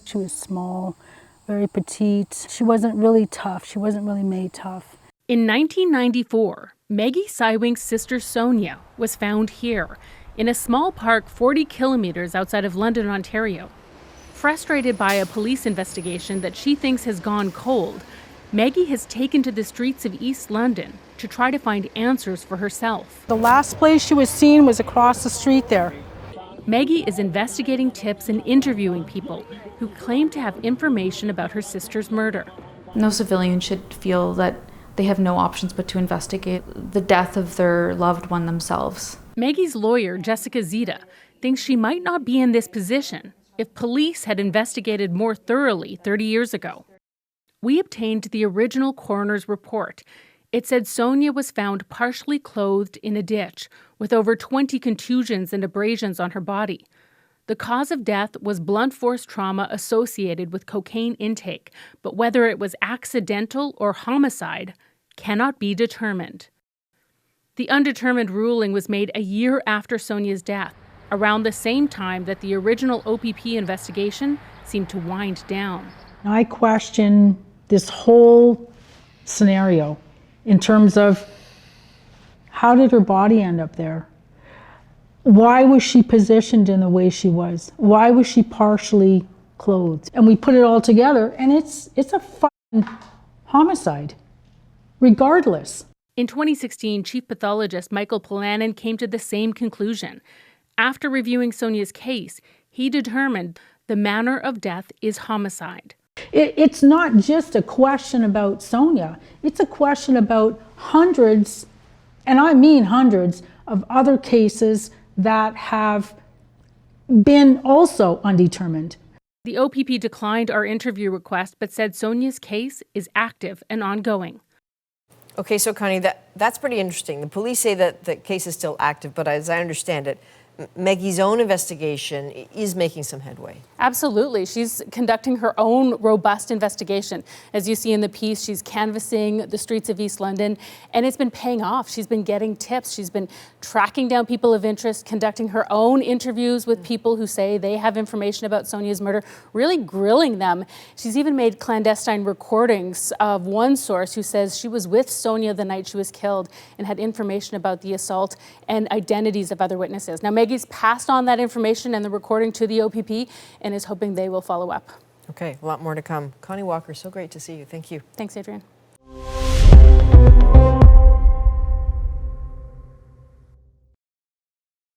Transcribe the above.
She was small, very petite. She wasn't really tough. She wasn't really made tough. In 1994, Meggie Cywink's sister Sonya was found here in a small park 40 kilometers outside of London, Ontario. Frustrated by a police investigation that she thinks has gone cold, Meggie has taken to the streets of East London to try to find answers for herself. The last place she was seen was across the street there. Meggie is investigating tips and interviewing people who claim to have information about her sister's murder. No civilian should feel that they have no options but to investigate the death of their loved one themselves. Meggie's lawyer, Jessica Zita, thinks she might not be in this position if police had investigated more thoroughly 30 years ago. We obtained the original coroner's report. It said Sonya was found partially clothed in a ditch with over 20 contusions and abrasions on her body. The cause of death was blunt force trauma associated with cocaine intake, but whether it was accidental or homicide cannot be determined. The undetermined ruling was made a year after Sonya's death, around the same time that the original OPP investigation seemed to wind down. I question this whole scenario in terms of how did her body end up there? Why was she positioned in the way she was? Why was she partially clothed? And we put it all together and it's a fucking homicide, regardless. In 2016, Chief Pathologist Michael Polanin came to the same conclusion. After reviewing Sonya's case, he determined the manner of death is homicide. It's not just a question about Sonya. It's a question about hundreds, and I mean hundreds, of other cases that have been also undetermined. The OPP declined our interview request, but said Sonya's case is active and ongoing. Okay, so Connie, that's pretty interesting. The police say that the case is still active, but as I understand it, Meggie's own investigation is making some headway. Absolutely. She's conducting her own robust investigation. As you see in the piece, she's canvassing the streets of East London, and it's been paying off. She's been getting tips. She's been tracking down people of interest, conducting her own interviews with people who say they have information about Sonya's murder, really grilling them. She's even made clandestine recordings of one source who says she was with Sonya the night she was killed and had information about the assault and identities of other witnesses. Now, Meggie's passed on that information and the recording to the OPP and is hoping they will follow up. Okay, a lot more to come. Connie Walker, so great to see you. Thank you. Thanks, Adrienne.